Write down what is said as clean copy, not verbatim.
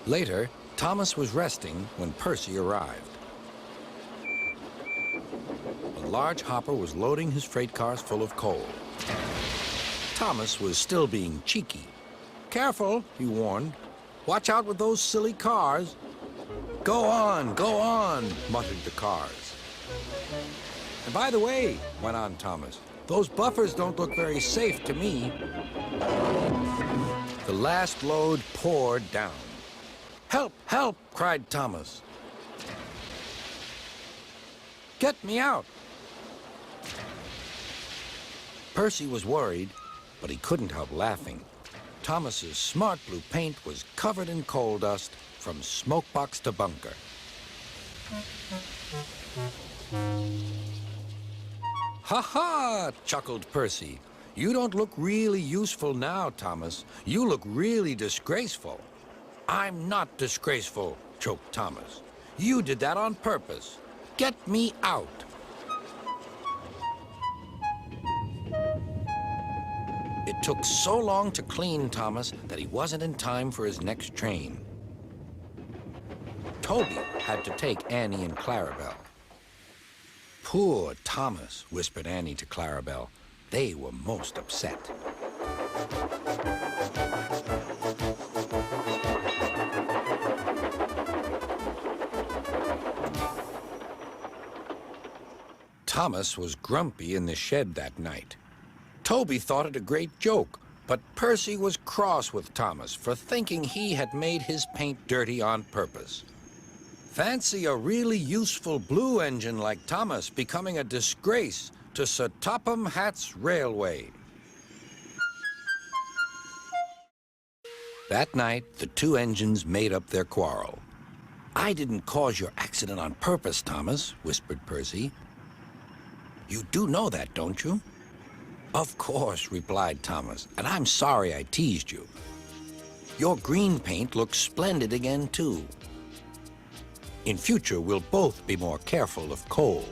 Later, Thomas was resting when Percy arrived. A large hopper was loading his freight cars full of coal. Thomas was still being cheeky. "Careful," he warned. "Watch out with those silly cars." Go on," muttered the cars. "And by the way," went on Thomas, "those buffers don't look very safe to me." The last load poured down. "Help, help," cried Thomas. "Get me out." Percy was worried, but he couldn't help laughing. Thomas's smart blue paint was covered in coal dust from smokebox to bunker. "Ha ha!" chuckled Percy. "You don't look really useful now, Thomas. You look really disgraceful." "I'm not disgraceful," choked Thomas. "You did that on purpose. Get me out." It took so long to clean Thomas that he wasn't in time for his next train. Toby had to take Annie and Clarabelle. "Poor Thomas," whispered Annie to Clarabelle. They were most upset. Thomas was grumpy in the shed that night. Toby thought it a great joke, but Percy was cross with Thomas for thinking he had made his paint dirty on purpose. Fancy a really useful blue engine like Thomas becoming a disgrace to Sir Topham Hatt's railway. That night, the two engines made up their quarrel. "I didn't cause your accident on purpose, Thomas," whispered Percy. "You do know that, don't you?" "Of course," replied Thomas, "and I'm sorry I teased you. Your green paint looks splendid again, too. In future, we'll both be more careful of coal."